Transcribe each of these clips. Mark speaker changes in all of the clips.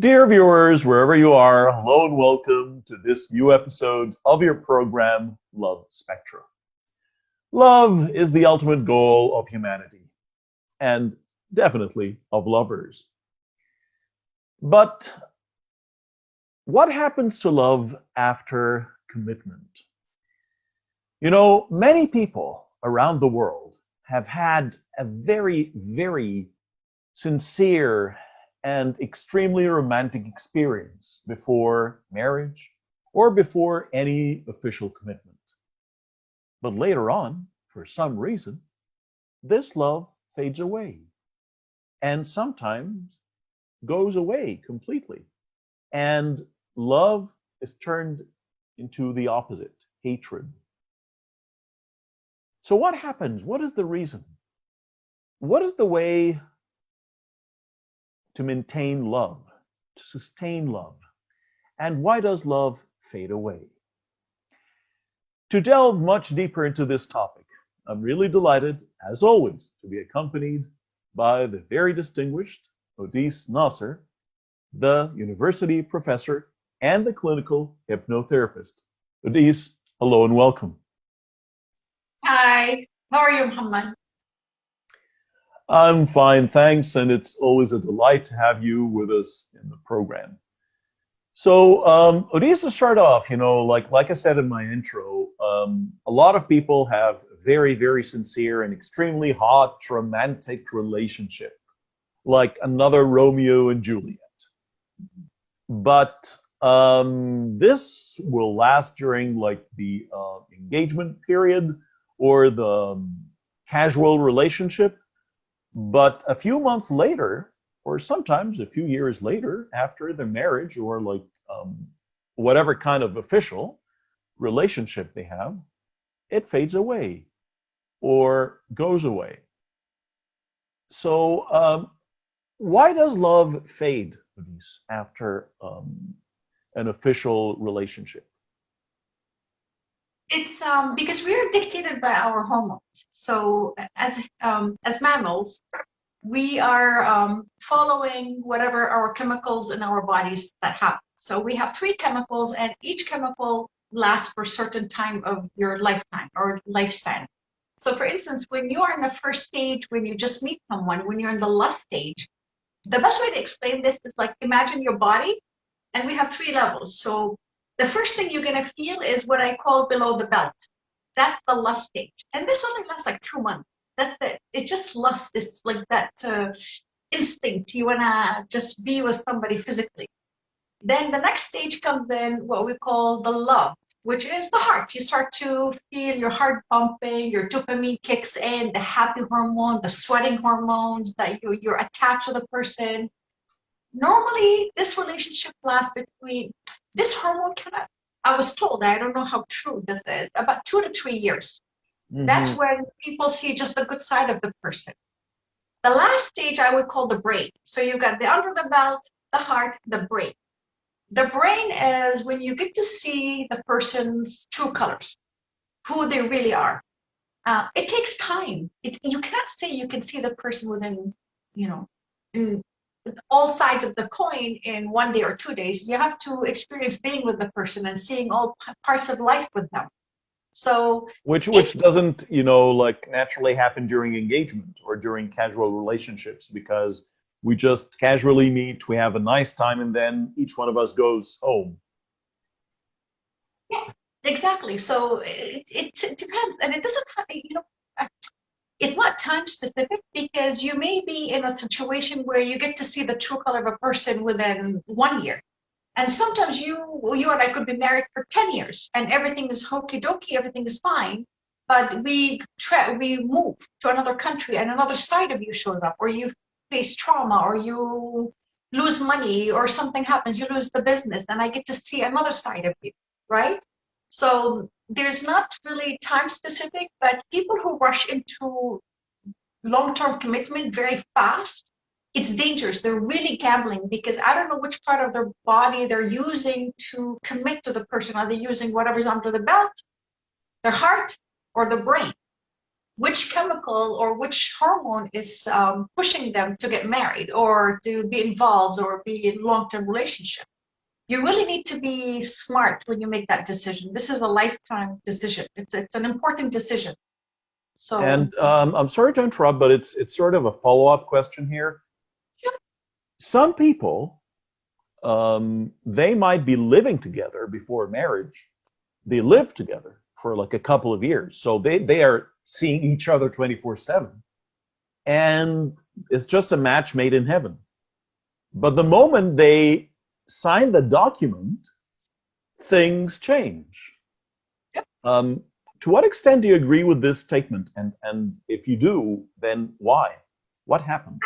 Speaker 1: Dear viewers, wherever you are, hello and welcome to this new episode of your program, Love Spectra. Love is the ultimate goal of humanity, and definitely of lovers. But what happens to love after commitment? You know, many people around the world have had a very sincere and extremely romantic experience before marriage or before any official commitment. But later on, for some reason, this love fades away and sometimes goes away completely. And love is turned into the opposite, hatred. So, what happens? What is the reason? What is the way to maintain love, to sustain love? And why does love fade away? To delve much deeper into this topic, I'm really delighted, as always, to be accompanied by the very distinguished Audice Nasser, the university professor and the clinical hypnotherapist. Audice, hello and welcome.
Speaker 2: Hi, how are you, Muhammad?
Speaker 1: I'm fine, thanks, and it's always a delight to have you with us in the program. So, Audice, to start off, like I said in my intro, a lot of people have very sincere and extremely hot romantic relationship, like another Romeo and Juliet. But this will last during like the engagement period or the casual relationship. But a few months later, or sometimes a few years later, after the marriage or like whatever kind of official relationship they have, it fades away or goes away. So, why does love fade, Elise, after an official relationship?
Speaker 2: It's because we're dictated by our hormones. So as mammals, we are following whatever our chemicals in our bodies that happen. So we have three chemicals, and each chemical lasts for a certain time of your lifetime or lifespan. So, for instance, when you are in the first stage, when you just meet someone, when you're in the lust stage, the best way to explain this is like imagine your body, and we have three levels. So the first thing you're going to feel is what I call below the belt. That's the lust stage. And this only lasts like 2 months. That's it. It just lust. It's like that instinct. You want to just be with somebody physically. Then the next stage comes in what we call the love, which is the heart. You start to feel your heart pumping, your dopamine kicks in, the happy hormone, the sweating hormones, that you're attached to the person. Normally, this relationship lasts between this hormone cannot. I was told, I don't know how true this is, about 2 to 3 years. That's
Speaker 1: Mm-hmm.
Speaker 2: when people see just the good side of the person. The last stage I would call the brain. So you got the under the belt, the heart, the brain. The brain is when you get to see the person's true colors, who they really are. It takes time. You cannot say you can see the person within, you know, in all sides of the coin in 1 day or 2 days. You have to experience being with the person and seeing all parts of life with them. So
Speaker 1: Which
Speaker 2: it
Speaker 1: doesn't, like naturally happen during engagement or during casual relationships because we just casually meet, we have a nice time, and then each one of us goes home.
Speaker 2: Yeah, exactly. So it depends, and it doesn't have, it's not time specific because you may be in a situation where you get to see the true color of a person within 1 year. And sometimes you and I could be married for 10 years and everything is hokey dokey, everything is fine. But we move to another country and another side of you shows up, or you face trauma, or you lose money, or something happens, you lose the business, and I get to see another side of you, right? So there's not really time specific, but people who rush into long-term commitment very fast, it's dangerous. They're really gambling because I don't know which part of their body they're using to commit to the person. Are they using whatever's under the belt, their heart, or the brain? which chemical or which hormone is pushing them to get married or to be involved or be in long-term relationship. You really need to be smart when you make that decision. This is a lifetime decision. It's an important decision. So,
Speaker 1: And I'm sorry to interrupt, but it's sort of a follow-up question here.
Speaker 2: sure.
Speaker 1: Some people, they might be living together before marriage. They live together for like a couple of years. So they are seeing each other 24/7. And it's just a match made in heaven. But the moment they sign the document, things change.
Speaker 2: Yep.
Speaker 1: To what extent do you agree with this statement? And if you do, then why? What happens?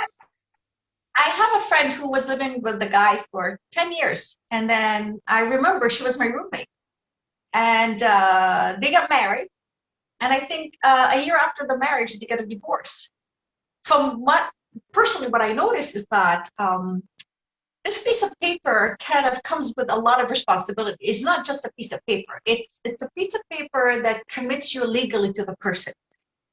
Speaker 2: I have a friend who was living with the guy for 10 years. And then I remember she was my roommate. And they got married. And I think a year after the marriage, they got a divorce. From what I noticed is that this piece of paper kind of comes with a lot of responsibility. It's not just a piece of paper. It's a piece of paper that commits you legally to the person.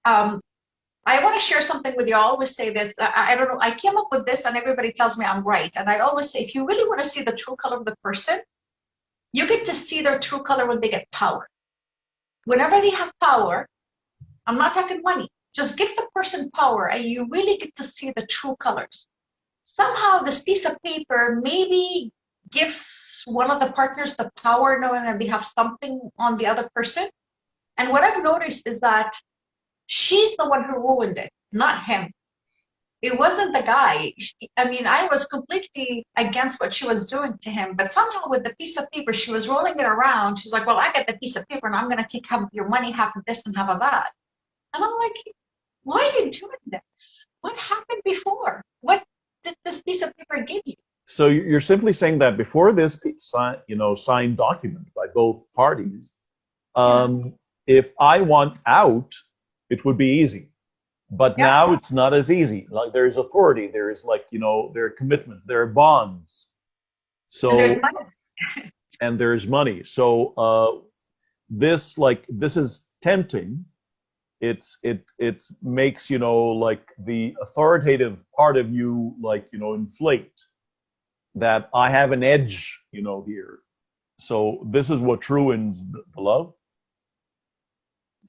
Speaker 2: I want to share something with you. I always say this. I don't know. I came up with this, and everybody tells me I'm right. And I always say, if you really want to see the true color of the person, you get to see their true color when they get power. Whenever they have power, I'm not talking money. Just give the person power, and you really get to see the true colors. Somehow this piece of paper maybe gives one of the partners the power knowing that they have something on the other person. And what I've noticed is that she's the one who ruined it, not him. It wasn't the guy. I mean, I was completely against what she was doing to him, but somehow with the piece of paper, she was rolling it around. She's like, well, I got the piece of paper and I'm going to take half of your money, half of this and half of that. And I'm like, why are you doing this? What happened before? What did this piece of paper give you?
Speaker 1: So you're simply saying that before this signed document by both parties, if I want out, it would be easy. But now it's not as easy. Like there's authority, there's there are commitments, there are bonds. So
Speaker 2: and there's money.
Speaker 1: And there's money. So this is tempting. It makes the authoritative part of you inflate that I have an edge here. So this is what ruins the love.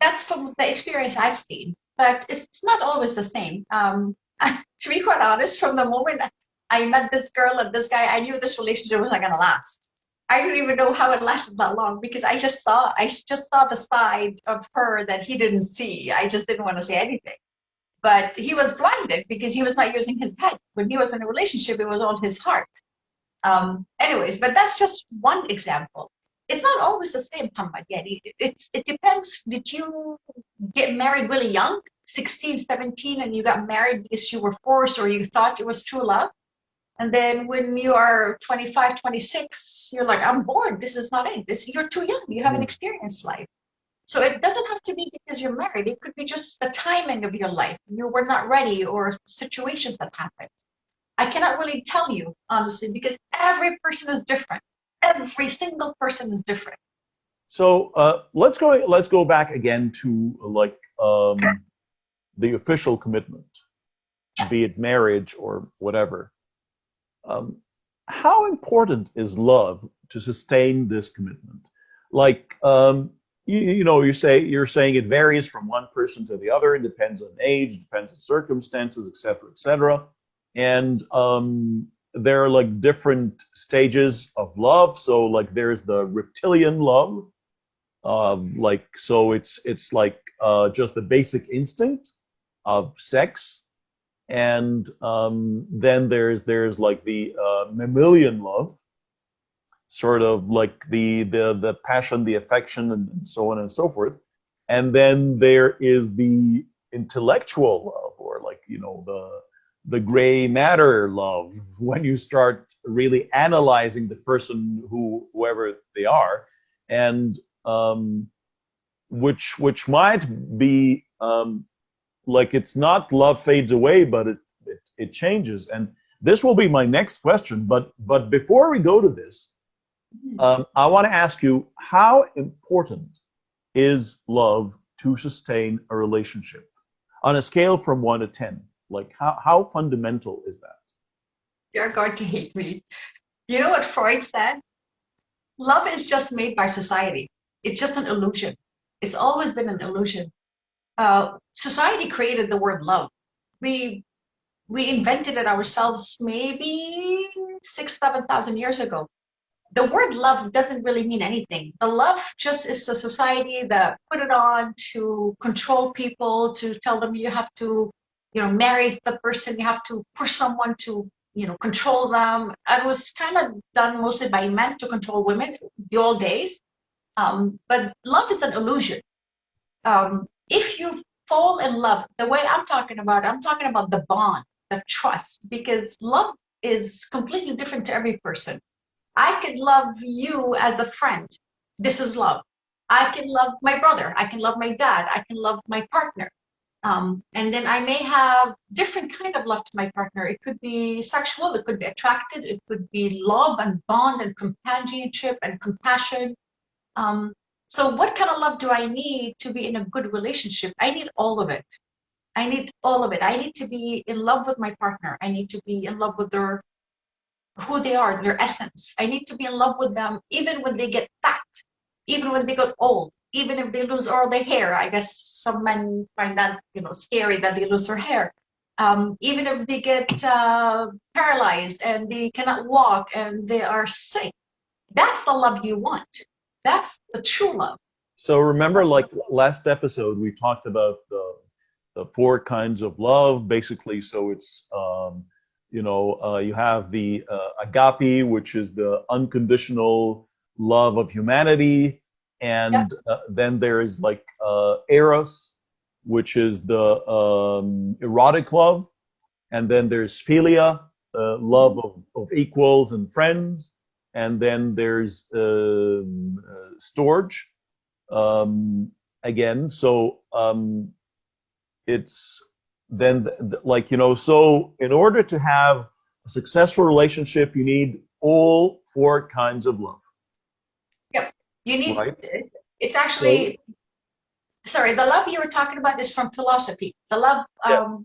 Speaker 2: That's from the experience I've seen, but it's not always the same. To be quite honest, from the moment I met this girl and this guy, I knew this relationship was not going to last. I didn't even know how it lasted that long because I just saw the side of her that he didn't see. I just didn't want to say anything. But he was blinded because he was not using his head. When he was in a relationship, it was all his heart. Anyways, but that's just one example. It's not always the same, Muhammad. It depends. Did you get married really young, 16, 17, and you got married because you were forced or you thought it was true love? And then when you are 25, 26, you're like, I'm bored. This is not it. You're too young. You haven't experienced life. So it doesn't have to be because you're married. It could be just the timing of your life. You were not ready or situations that happened. I cannot really tell you, honestly, because every person is different. Every single person is different.
Speaker 1: So let's go back again to the official commitment, be it marriage or whatever. How important is love to sustain this commitment? You're saying it varies from one person to the other. It depends on age, depends on circumstances, etc., etc. And there are different stages of love. So there's the reptilian love, so it's just the basic instinct of sex. And then there's the mammalian love, sort of the passion, the affection, and so on and so forth. And then there is the intellectual love, or the gray matter love, when you start really analyzing the person, whoever they are, and which might be it's not love fades away, but it changes. And this will be my next question. But before we go to this, I want to ask you, how important is love to sustain a relationship? On a scale from 1 to 10, like how fundamental is that?
Speaker 2: You're going to hate me. You know what Freud said? Love is just made by society. It's just an illusion. It's always been an illusion. Society created the word love. We we invented it ourselves maybe 6, 7,000 years ago. The word love doesn't really mean anything. The love just is a society that put it on to control people, to tell them you have to, marry the person, you have to push someone to, control them. And it was kind of done mostly by men to control women the old days. But love is an illusion. If you fall in love, the way I'm talking about the bond, the trust, because love is completely different to every person. I could love you as a friend. This is love. I can love my brother. I can love my dad. I can love my partner. And then I may have different kind of love to my partner. It could be sexual. It could be attracted. It could be love and bond and companionship and compassion. Um, so what kind of love do I need to be in a good relationship? I need all of it. I need all of it. I need to be in love with my partner. I need to be in love with their who they are, their essence. I need to be in love with them even when they get fat, even when they get old, even if they lose all their hair. I guess some men find that scary that they lose their hair. Even if they get paralyzed and they cannot walk and they are sick. That's the love you want. That's the true love.
Speaker 1: So remember, like last episode, we talked about the four kinds of love, basically. So it's you have the agape, which is the unconditional love of humanity,
Speaker 2: Yep.
Speaker 1: and then there is like eros, which is the erotic love, and then there's philia, love of equals and friends, and then there's storge, again. So it's then so in order to have a successful relationship, you need all four kinds of love,
Speaker 2: Yep. You need,
Speaker 1: right?
Speaker 2: it's
Speaker 1: So
Speaker 2: actually, sorry, the love you were talking about is from philosophy. The love,
Speaker 1: yeah,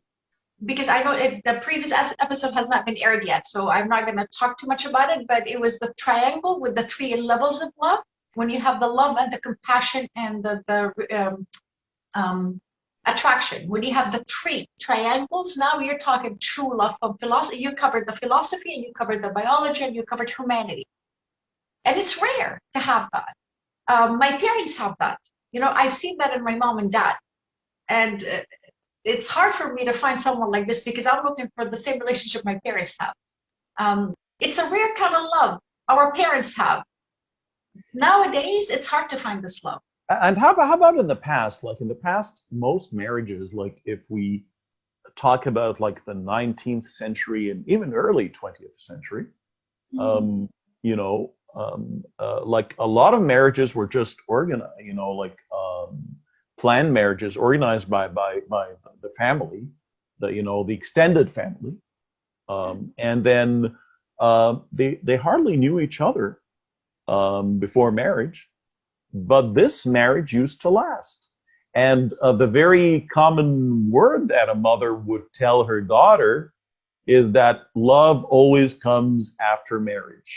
Speaker 2: because I know the previous episode has not been aired yet, so I'm not going to talk too much about it, but it was the triangle with the three levels of love. When you have the love and the compassion and the attraction, when you have the three triangles, now you're talking true love from philosophy. You covered the philosophy and you covered the biology and you covered humanity. And it's rare to have that. My parents have that. I've seen that in my mom and dad. And it's hard for me to find someone like this because I'm looking for the same relationship my parents have. It's a rare kind of love our parents have. Nowadays, it's hard to find this love.
Speaker 1: and how about in the past? Like in the past, most marriages, like if we talk about like the 19th century and even early 20th century,
Speaker 2: Mhm.
Speaker 1: um, like a lot of marriages were just organized, like planned marriages organized by the family, the extended family, and then they hardly knew each other before marriage, but this marriage used to last. And the very common word that a mother would tell her daughter is that love always comes after marriage.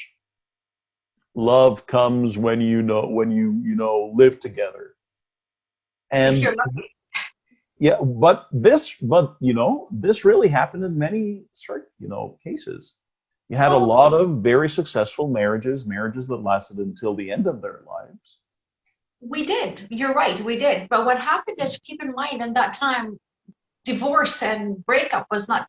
Speaker 1: Love comes when live together.
Speaker 2: If
Speaker 1: And
Speaker 2: you're lucky.
Speaker 1: yeah, but this really happened in many certain cases. You had a
Speaker 2: Oh,
Speaker 1: lot of very successful marriages that lasted until the end of their lives.
Speaker 2: we did. You're right, we did. But what happened is, keep in mind, in that time, divorce and breakup was not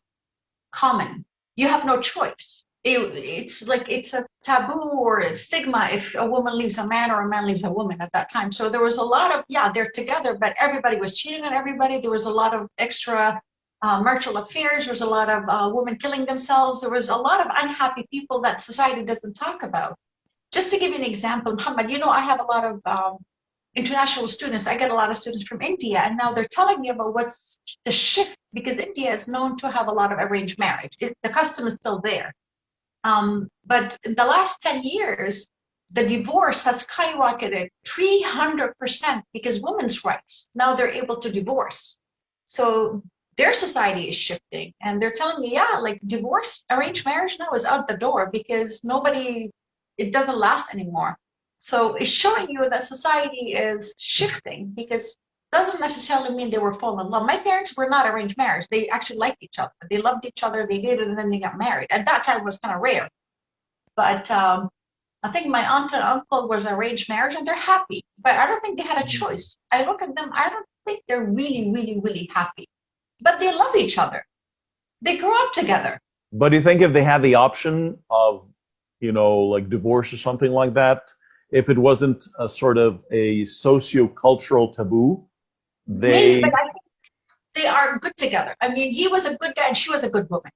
Speaker 2: common. You have no choice. It's like it's a taboo or a stigma if a woman leaves a man or a man leaves a woman at that time. So there was a lot of, yeah, they're together, but everybody was cheating on everybody. There was a lot of extra marital affairs. There was a lot of women killing themselves. There was a lot of unhappy people that society doesn't talk about. Just to give you an example, Muhammad, I have a lot of international students. I get a lot of students from India, and now they're telling me about what's the shift because India is known to have a lot of arranged marriage. The custom is still there. But in the last 10 years, the divorce has skyrocketed 300% because women's rights. Now they're able to divorce. So their society is shifting, and they're telling me, yeah, like divorce, arranged marriage now is out the door because it doesn't last anymore. So it's showing you that society is shifting, because doesn't necessarily mean they were falling in love. My parents were not arranged marriage. They actually liked each other. They loved each other. They dated, and then they got married. At that time, it was kind of rare. But I think my aunt and uncle was arranged marriage, and they're happy. But I don't think they had a choice. I look at them, I don't think they're really, really, really happy. But they love each other. They grew up together.
Speaker 1: But do you think if they had the option of, like divorce or something like that, if it wasn't a sort of a socio-cultural taboo,
Speaker 2: Maybe,
Speaker 1: they
Speaker 2: but I think they are good together. I mean, he was a good guy and she was a good woman.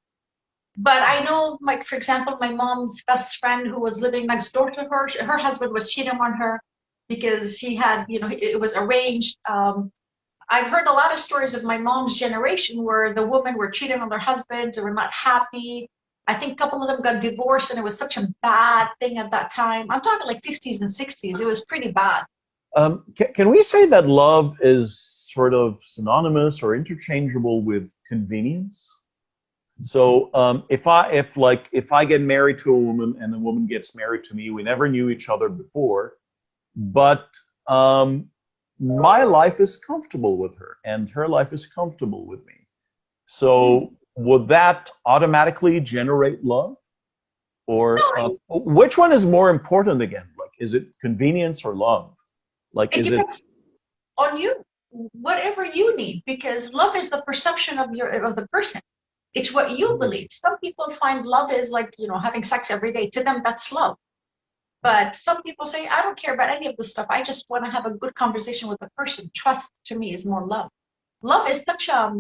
Speaker 2: But I know, like, for example, my mom's best friend who was living next door to her husband was cheating on her because she had, it was arranged. I've heard a lot of stories of my mom's generation where the women were cheating on their husbands or were not happy. I think a couple of them got divorced, and it was such a bad thing at that time. I'm talking like 50s and 60s. It was pretty bad.
Speaker 1: can we say that love is sort of synonymous or interchangeable with convenience? So if I get married to a woman and the woman gets married to me, we never knew each other before, but my life is comfortable with her and her life is comfortable with me. So would that automatically generate love? Or which one is more important again? Like, is it convenience or love? Like,
Speaker 2: It
Speaker 1: is
Speaker 2: depends on you, whatever you need, because love is the perception of the person. It's what you believe. Some people find love is like, having sex every day. To them, that's love. But some people say, I don't care about any of this stuff. I just want to have a good conversation with the person. Trust, to me, is more love. Love is such a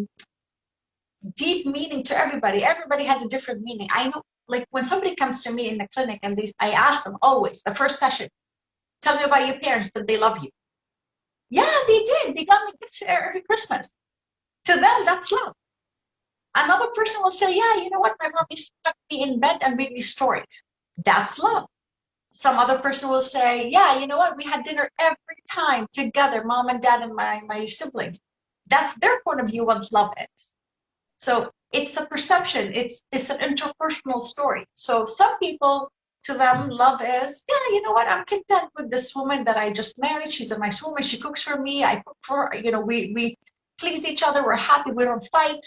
Speaker 2: deep meaning to everybody. Everybody has a different meaning. I know, like when somebody comes to me in the clinic and I ask them always, the first session, tell me about your parents, that they love you. Yeah, they did. They got me gifts every Christmas. To them, that's love. Another person will say, yeah, you know what? My mom used to tuck me in bed and read me stories. That's love. Some other person will say, yeah, you know what? We had dinner every time together, mom and dad and my siblings. That's their point of view of what love is. So it's a perception. It's an interpersonal story. So some people, to them, love is, yeah, you know what? I'm content with this woman that I just married. She's a nice woman. She cooks for me. I cook for her. We please each other. We're happy. We don't fight.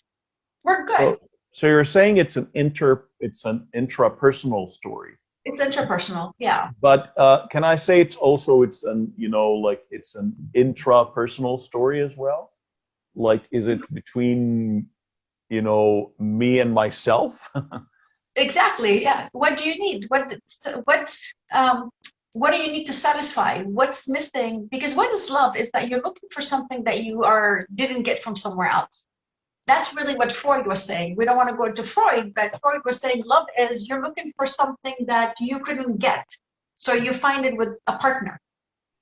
Speaker 2: We're good.
Speaker 1: So you're saying it's an intrapersonal story.
Speaker 2: It's interpersonal, yeah.
Speaker 1: But can I say it's an it's an intrapersonal story as well? Like, is it between me and myself?
Speaker 2: Exactly, yeah. What do you need? What do you need to satisfy? What's missing? Because what is love is that you're looking for something that you didn't get from somewhere else. That's really what Freud was saying. We don't want to go into Freud, but Freud was saying love is you're looking for something that you couldn't get. So you find it with a partner.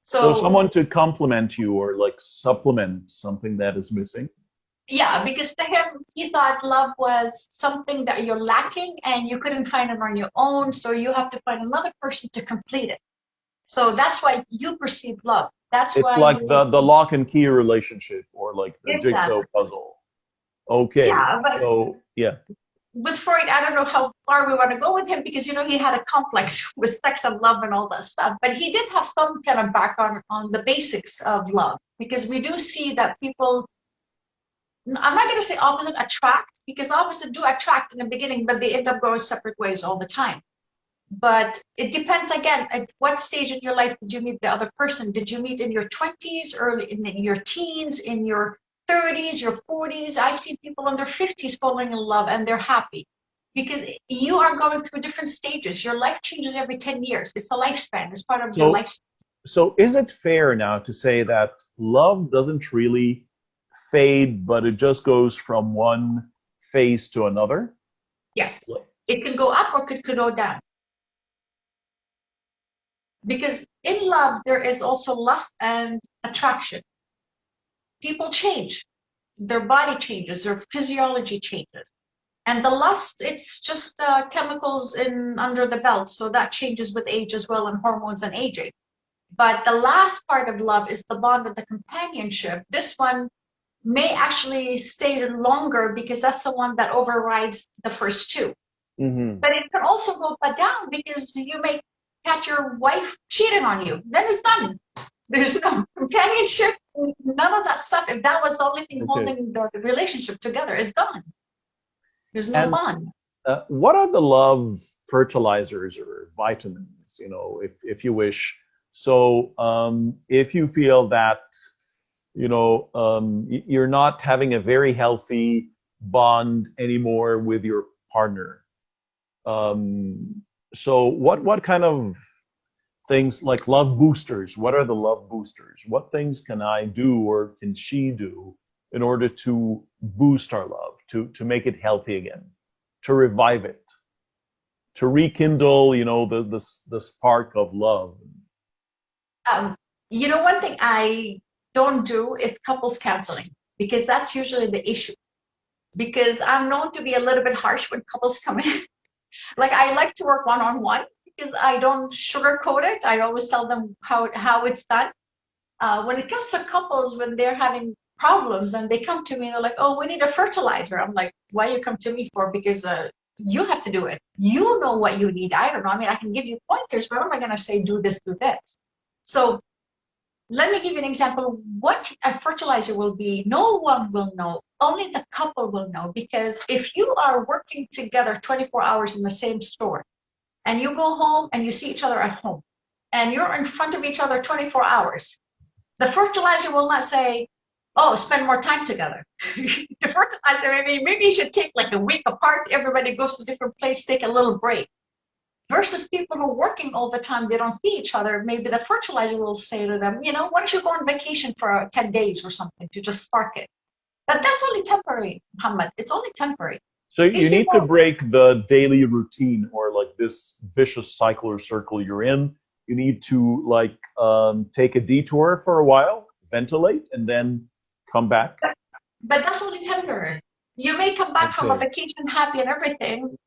Speaker 1: So someone to complement you or like supplement something that is missing.
Speaker 2: Yeah, because to him, he thought love was something that you're lacking and you couldn't find it on your own. So you have to find another person to complete it. So that's why you perceive love. It's
Speaker 1: like the lock and key relationship, or like the jigsaw puzzle. Okay.
Speaker 2: Yeah, but
Speaker 1: so yeah.
Speaker 2: With Freud, I don't know how far we want to go with him because he had a complex with sex and love and all that stuff. But he did have some kind of background on the basics of love, because we do see that people, I'm not going to say opposite attract, because opposite do attract in the beginning, but they end up going separate ways all the time. But it depends, again, at what stage in your life did you meet the other person? Did you meet in your 20s, early in your teens, in your 30s, your 40s? I've seen people in their 50s falling in love and they're happy, because you are going through different stages. Your life changes every 10 years. It's a lifespan. It's part of your lifespan.
Speaker 1: So is it fair now to say that love doesn't really fade, but it just goes from one phase to another?
Speaker 2: Yes. It can go up or it could go down. Because in love, there is also lust and attraction. People change. Their body changes. Their physiology changes. And the lust, it's just chemicals under the belt. So that changes with age as well, and hormones and aging. But the last part of love is the bond of the companionship. This one, may actually stay longer because that's the one that overrides the first two.
Speaker 1: Mm-hmm.
Speaker 2: But it can also go down because you may catch your wife cheating on you. Then it's done. There's no companionship, none of that stuff. If that was the only thing holding the relationship together, it's gone. There's no
Speaker 1: And
Speaker 2: bond.
Speaker 1: what are the love fertilizers or vitamins, if you wish? So if you feel that, you're not having a very healthy bond anymore with your partner. So what kind of things like love boosters? What are the love boosters? What things can I do or can she do in order to boost our love, to make it healthy again, to revive it, to rekindle, the spark of love?
Speaker 2: One thing I don't do is couples counseling because that's usually the issue. Because I'm known to be a little bit harsh when couples come in. Like I like to work one-on-one because I don't sugarcoat it. I always tell them how it's done. When it comes to couples, when they're having problems and they come to me, they're like, "Oh, we need a fertilizer." I'm like, "Why you come to me for?" Because you have to do it. You know what you need. I don't know. I mean, I can give you pointers, but what am I going to say? Do this, do this. So let me give you an example. What a fertilizer will be, no one will know. Only the couple will know. Because if you are working together 24 hours in the same store, and you go home and you see each other at home, and you're in front of each other 24 hours, the fertilizer will not say, "Oh, spend more time together." The fertilizer, maybe you should take like a week apart. Everybody goes to a different place, take a little break. Versus people who are working all the time, they don't see each other. Maybe the fertilizer will say to them, "Why don't you go on vacation for 10 days or something to just spark it?" But that's only temporary, Muhammad. It's only temporary.
Speaker 1: So
Speaker 2: These
Speaker 1: you need to
Speaker 2: people,
Speaker 1: break the daily routine or like this vicious cycle or circle you're in. You need to like take a detour for a while, ventilate, and then come back.
Speaker 2: but that's only temporary. You may come back from a
Speaker 1: Okay.
Speaker 2: vacation happy and everything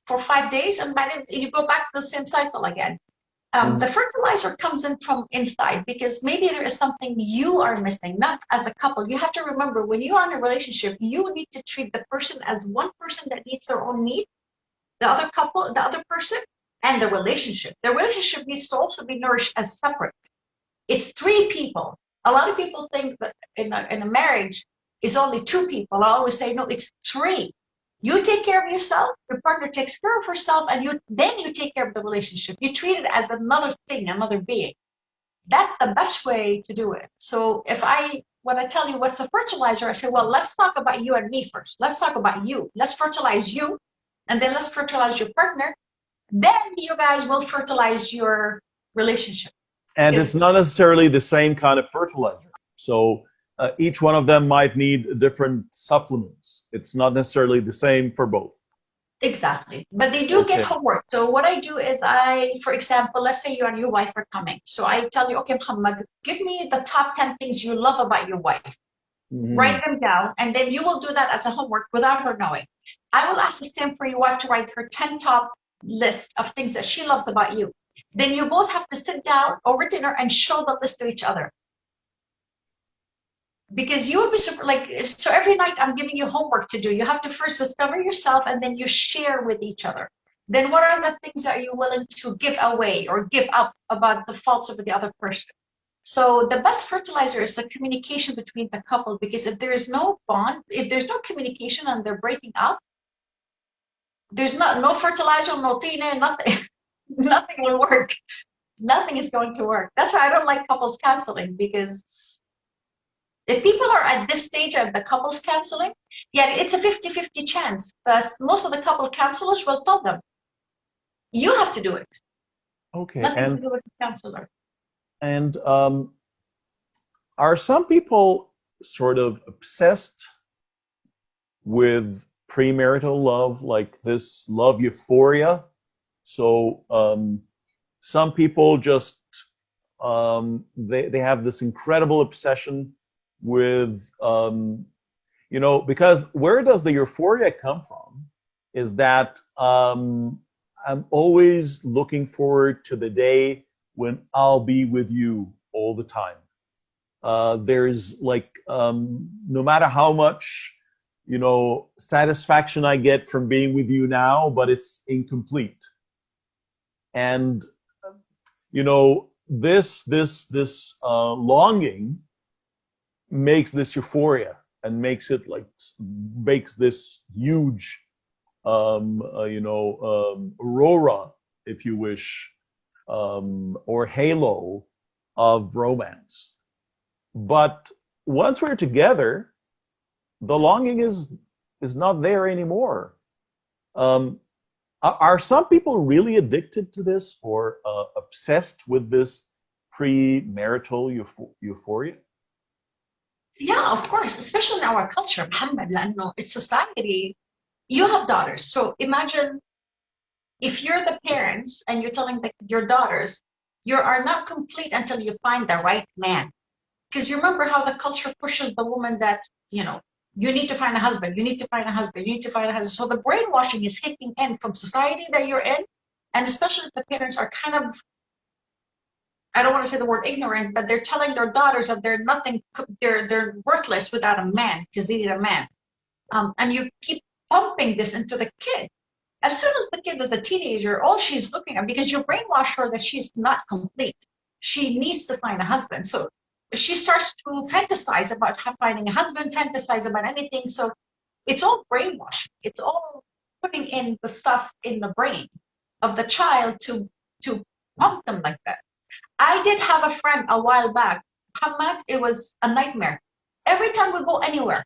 Speaker 2: for 5 days, and by then you go back to the same cycle again. The
Speaker 1: Mhm.
Speaker 2: fertilizer comes in from inside because maybe there is something you are missing, not as a couple. You have to remember when you are in a relationship, you need to treat the person as one person that needs their own needs, the other couple, the other person, and the relationship. The relationship needs to also be nourished as separate. It's three people. A lot of people think that in a marriage is only two people. I always say, no, it's three. You take care of yourself, your partner takes care of herself, and then you take care of the relationship. You treat it as another thing, another being. That's the best way to do it. So when I tell you what's a fertilizer, I say, well, let's talk about you and me first. Let's talk about you. Let's fertilize you, and then let's fertilize your partner. Then you guys will fertilize your relationship.
Speaker 1: And it's
Speaker 2: Because
Speaker 1: not necessarily the same kind of fertilizer. So each one of them might need different supplements. It's not necessarily the same for both.
Speaker 2: Exactly. But they do get
Speaker 1: Okay.
Speaker 2: homework. So what I do is for example, let's say you and your wife are coming. So I tell you, okay, Muhammad, give me the top 10 things you love about your wife.
Speaker 1: Mm-hmm.
Speaker 2: Write them down, and then you will do that as a homework without her knowing. I will ask the same for your wife to write her 10 top list of things that she loves about you. Then you both have to sit down over dinner and show the list to each other. Because you will be super, so every night I'm giving you homework to do. You have to first discover yourself and then you share with each other. Then what are the things that you're willing to give away or give up about the faults of the other person? So the best fertilizer is the communication between the couple, because if there is no bond, if there's no communication and they're breaking up, there's no fertilizer, no tina, nothing. Nothing will work. Nothing is going to work. That's why I don't like couples counseling, because if people are at this stage of the couples counseling, yeah, it's a 50-50 chance. But most of the couple counselors will tell them, you have to do it.
Speaker 1: Okay.
Speaker 2: Nothing to do with the counselor.
Speaker 1: And are some people sort of obsessed with premarital love, like this love euphoria? So some people just they have this incredible obsession with because where does the euphoria come from? Is that I'm always looking forward to the day when I'll be with you all the time. There's like, no matter how much, satisfaction I get from being with you now, but it's incomplete. And, this longing makes this euphoria and makes this huge, aurora, if you wish, or halo of romance. But once we're together, the longing is not there anymore. Are some people really addicted to this or obsessed with this premarital euphoria?
Speaker 2: Yeah, of course, especially in our culture, Muhammad, لأنه it's society. You have daughters, so imagine if you're the parents and you're telling your daughters, you are not complete until you find the right man. Because you remember how the culture pushes the woman that, you need to find a husband, you need to find a husband, you need to find a husband. So the brainwashing is kicking in from society that you're in, and especially if the parents are kind of, I don't want to say the word ignorant, but they're telling their daughters that they're nothing, they're worthless without a man because they need a man. And you keep pumping this into the kid. As soon as the kid is a teenager, all she's looking at, because you brainwash her that she's not complete, she needs to find a husband. So she starts to fantasize about finding a husband, fantasize about anything. So it's all brainwashing. It's all putting in the stuff in the brain of the child to pump them like that. I did have a friend a while back, Muhammad, it was a nightmare. Every time we go anywhere,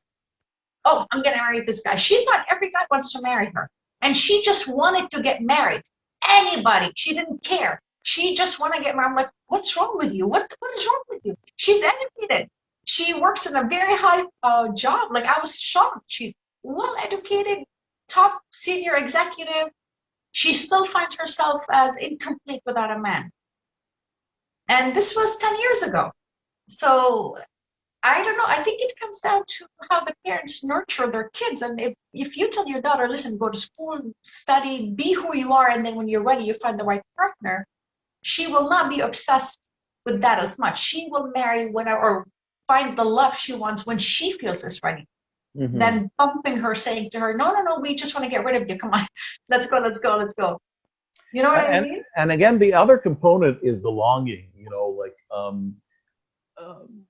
Speaker 2: oh, I'm going to marry this guy. She thought every guy wants to marry her. And she just wanted to get married. Anybody. She didn't care. She just wanted to get married. I'm like, what's wrong with you? What is wrong with you? She's educated. She works in a very high job. Like, I was shocked. She's well-educated, top senior executive. She still finds herself as incomplete without a man. And this was 10 years ago. So I don't know. I think it comes down to how the parents nurture their kids. And if you tell your daughter, listen, go to school, study, be who you are, and then when you're ready, you find the right partner, she will not be obsessed with that as much. She will marry whenever, or find the love she wants when she feels it's ready. Mm-hmm. Then bumping her, saying to her, no, we just want to get rid of you. Come on, let's go. You know what I mean?
Speaker 1: And again, the other component is the longing,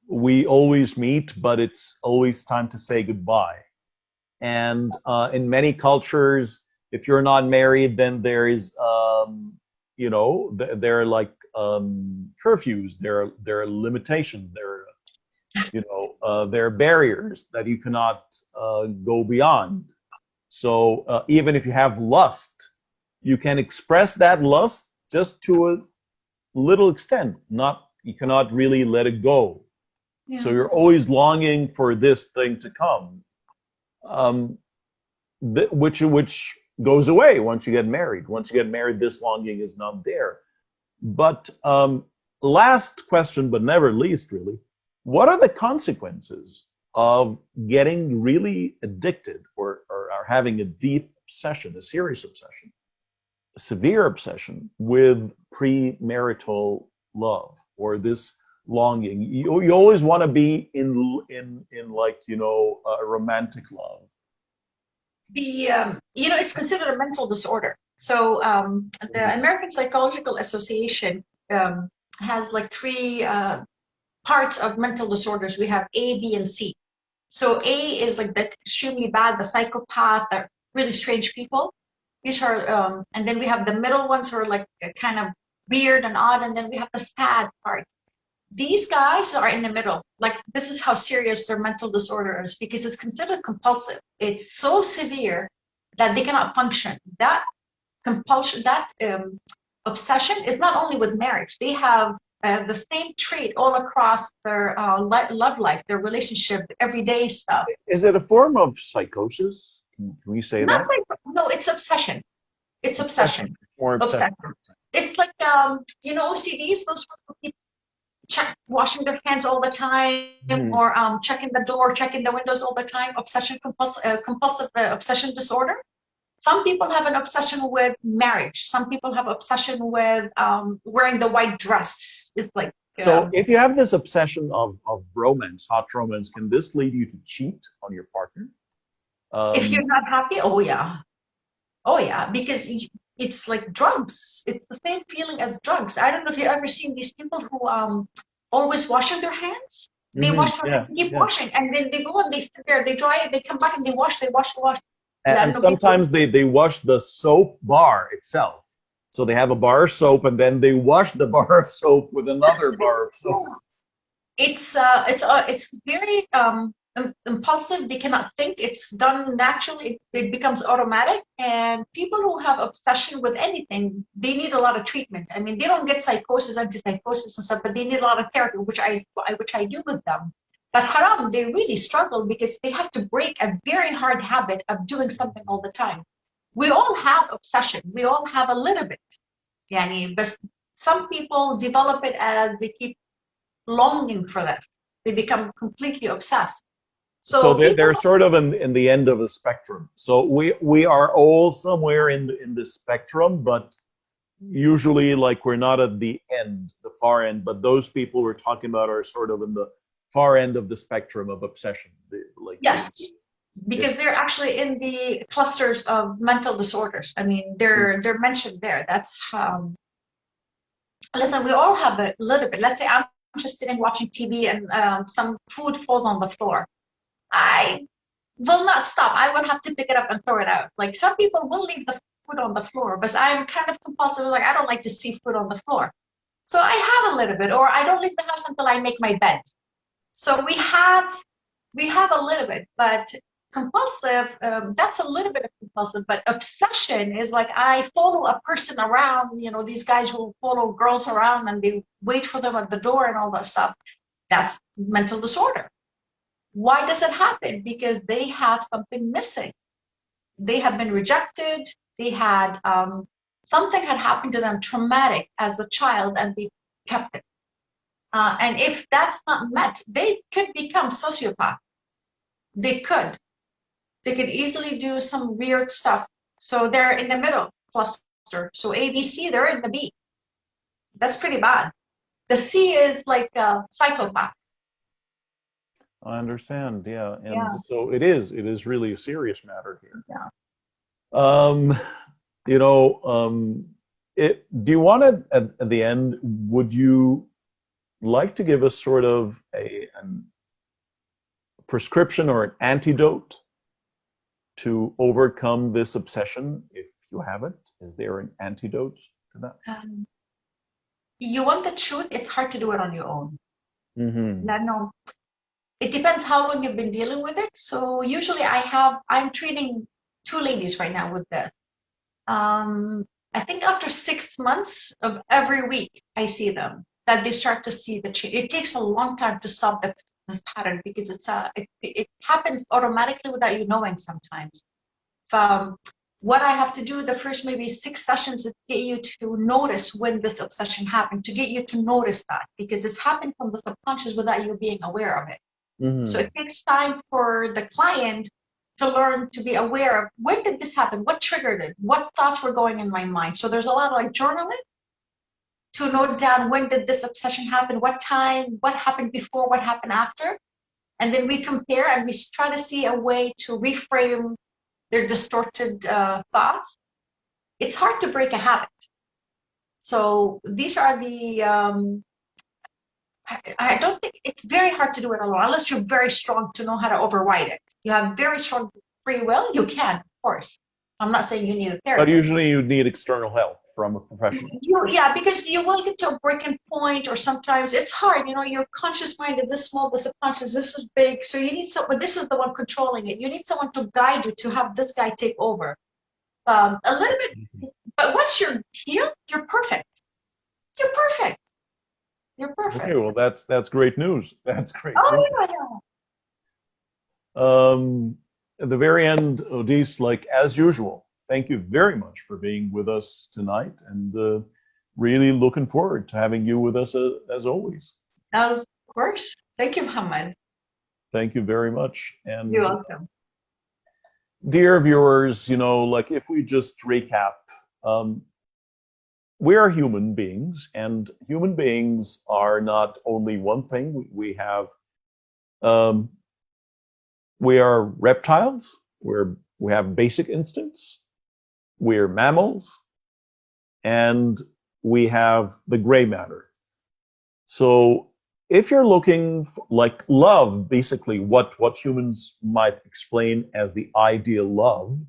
Speaker 1: we always meet, but it's always time to say goodbye. And in many cultures, if you're not married, then there is, there are like curfews, there are limitations, there are barriers that you cannot go beyond. So even if you have lust, you can express that lust just to a little extent. You cannot really let it go. Yeah. So you're always longing for this thing to come, which goes away once you get married. Once you get married, this longing is not there. But last question, but never least, really, what are the consequences of getting really addicted or having a deep obsession, a serious obsession, a severe obsession with premarital love or this longing? You always want to be in like, a romantic love.
Speaker 2: It's considered a mental disorder. So the American Psychological Association has like three parts of mental disorders. We have A, B, and C. So A is like the extremely bad, the psychopath, the really strange people. These are, and then we have the middle ones who are like kind of weird and odd, and then we have the sad part. These guys are in the middle. Like, this is how serious their mental disorder is, because it's considered compulsive. It's so severe that they cannot function. That compulsion, that obsession is not only with marriage. They have the same trait all across their love life, their relationship, everyday stuff.
Speaker 1: Is it a form of psychosis? Can we say that?
Speaker 2: No, it's obsession. It's obsession.
Speaker 1: More obsession.
Speaker 2: It's like, OCDs, those people washing their hands all the time, or checking the door, checking the windows all the time. Compulsive obsession disorder. Some people have an obsession with marriage. Some people have obsession with wearing the white dress. It's like Yeah.
Speaker 1: So if you have this obsession of romance, hot romance, can this lead you to cheat on your partner?
Speaker 2: If
Speaker 1: Um,
Speaker 2: you're not happy, oh yeah. Oh yeah, because it's like drugs. It's the same feeling as drugs. I don't know if you've ever seen these people who always washing their hands. They wash their hands,
Speaker 1: yeah,
Speaker 2: keep
Speaker 1: yeah.
Speaker 2: washing, and then they go and they sit there, they dry it, they come back and they wash, they wash. Yeah, I
Speaker 1: And
Speaker 2: don't know people.
Speaker 1: sometimes they wash the soap bar itself. So they have a bar of soap and then they wash the bar of soap with another bar of soap.
Speaker 2: It's very impulsive. They cannot think. It's done naturally. It becomes automatic. And people who have obsession with anything, they need a lot of treatment. I mean, they don't get psychosis, antipsychosis and stuff, but they need a lot of therapy, which I do with them. But haram, they really struggle because they have to break a very hard habit of doing something all the time. We all have obsession. We all have a little bit. Yani, but some people develop it as they keep longing for that. They become completely obsessed.
Speaker 1: So
Speaker 2: So people,
Speaker 1: they're sort of in the end of the spectrum. So we are all somewhere in the spectrum, but usually like we're not at the end, the far end. But those people we're talking about are sort of in the far end of the spectrum of obsession.
Speaker 2: yes, because they're actually in the clusters of mental disorders. I mean, they're mentioned there. That's listen. We all have a little bit. Let's say I'm interested in watching TV and some food falls on the floor. I will not stop. I will have to pick it up and throw it out. Like some people will leave the food on the floor, but I'm kind of compulsive. Like I don't like to see food on the floor. So I have a little bit, or I don't leave the house until I make my bed. So we have a little bit, but compulsive, that's a little bit of compulsive, but obsession is like I follow a person around, these guys who follow girls around and they wait for them at the door and all that stuff. That's mental disorder. Why does it happen? Because they have something missing. They have been rejected. They had something had happened to them traumatic as a child, and they kept it. And if that's not met, they could become sociopath. They could. They could easily do some weird stuff. So they're in the middle cluster. So A, B, C, they're in the B. That's pretty bad. The C is like a psychopath.
Speaker 1: I understand. Yeah,
Speaker 2: Yeah.
Speaker 1: and so it is really a serious matter here.
Speaker 2: Yeah.
Speaker 1: Um, you know, do you want to at the end? Would you like to give us sort of a prescription or an antidote to overcome this obsession if you have it? Is there an antidote to that?
Speaker 2: You want the truth, it's hard to do it on your own.
Speaker 1: Mm-hmm.
Speaker 2: No, it depends how long you've been dealing with it. So usually I'm treating two ladies right now with this. I think after 6 months of every week, I see them that they start to see the change. It takes a long time to stop this pattern because it happens automatically without you knowing sometimes. What I have to do the first maybe 6 sessions is get you to notice when this obsession happened, to get you to notice that because it's happened from the subconscious without you being aware of it.
Speaker 1: Mm-hmm.
Speaker 2: So it takes time for the client to learn to be aware of when did this happen, what triggered it, what thoughts were going in my mind. So there's a lot of like journaling to note down when did this obsession happen, what time, what happened before, what happened after. And then we compare and we try to see a way to reframe their distorted thoughts. It's hard to break a habit. So these are the, I don't think it's very hard to do it alone unless you're very strong to know how to override it. You have very strong free will, you can, of course. I'm not saying you need a
Speaker 1: But
Speaker 2: therapist.
Speaker 1: usually you need external help from a professional.
Speaker 2: Yeah, because you will get to a breaking point, or sometimes it's hard. Your conscious mind is this small, the subconscious this is big. So you need someone. This is the one controlling it. You need someone to guide you to have this guy take over. A little bit, but once you're here, you're perfect. You're perfect. You're perfect.
Speaker 1: Okay, well that's great news. That's great
Speaker 2: Oh
Speaker 1: news.
Speaker 2: yeah.
Speaker 1: At the very end, Audice, like as usual, thank you very much for being with us tonight, and really looking forward to having you with us as always.
Speaker 2: Of course. Thank you, Muhammad.
Speaker 1: Thank you very much. And
Speaker 2: You're welcome.
Speaker 1: dear viewers, like if we just recap, um, we are human beings, and human beings are not only one thing. Um, we are reptiles. We have basic instincts. We're mammals, and we have the gray matter. So if you're looking like love, basically what humans might explain as the ideal love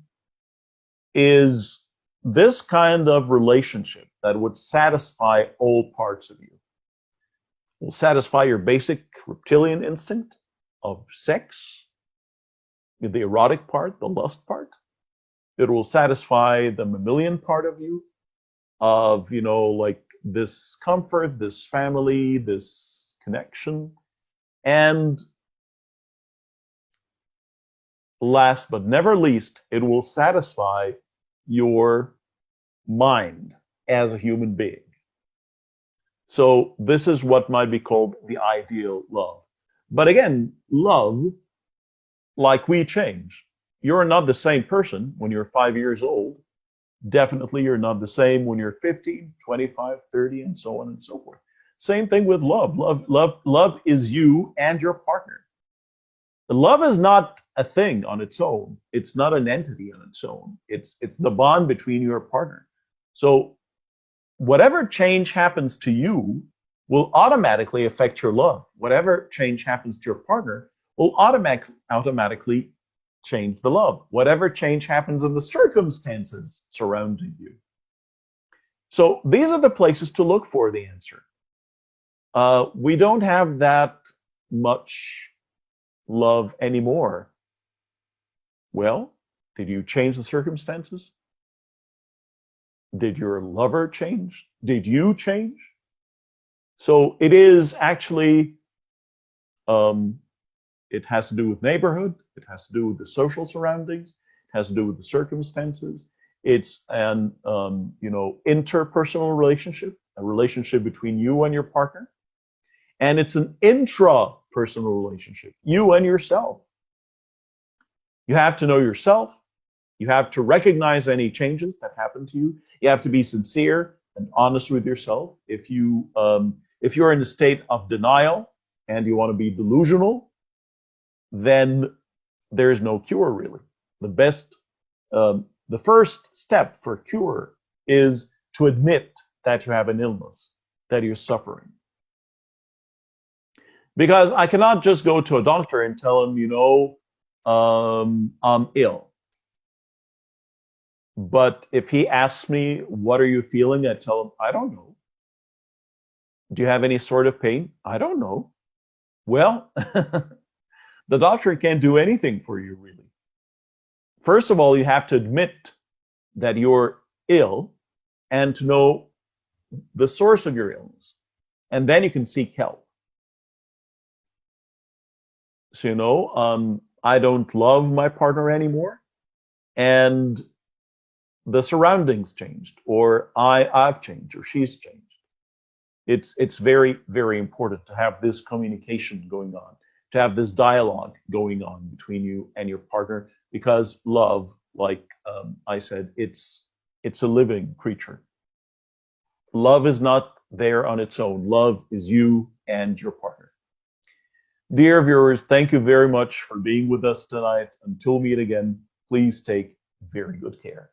Speaker 1: is this kind of relationship that would satisfy all parts of you. Will satisfy your basic reptilian instinct of sex, the erotic part, the lust part. It will satisfy the mammalian part of you, of, like this comfort, this family, this connection. And last but never least, it will satisfy your mind as a human being. So this is what might be called the ideal love. But again, love, like we change. You're not the same person when you're 5 years old. Definitely you're not the same when you're 15, 25, 30, and so on and so forth. Same thing with love. Love is you and your partner. Love is not a thing on its own. It's not an entity on its own. It's the bond between your partner. So whatever change happens to you will automatically affect your love. Whatever change happens to your partner will automatically change the love. Whatever change happens in the circumstances surrounding you. So these are the places to look for the answer. We don't have that much love anymore. Well, did you change the circumstances? Did your lover change? Did you change? So it is actually, it has to do with neighborhood. It has to do with the social surroundings. It has to do with the circumstances. It's an, interpersonal relationship, a relationship between you and your partner. And it's an intrapersonal relationship, you and yourself. You have to know yourself. You have to recognize any changes that happen to you. You have to be sincere and honest with yourself. If you're in a state of denial and you want to be delusional, then there's no cure really. The first step for cure is to admit that you have an illness, that you're suffering. Because I cannot just go to a doctor and tell him, I'm ill. But if he asks me, what are you feeling? I tell him, I don't know. Do you have any sort of pain? I don't know. Well, the doctor can't do anything for you, really. First of all, you have to admit that you're ill and to know the source of your illness. And then you can seek help. So, I don't love my partner anymore. And the surroundings changed, or I've changed, or she's changed. It's very, very important to have this communication going on, to have this dialogue going on between you and your partner, because love, like I said, it's a living creature. Love is not there on its own. Love is you and your partner. Dear viewers, thank you very much for being with us tonight. Until we meet again, please take very good care.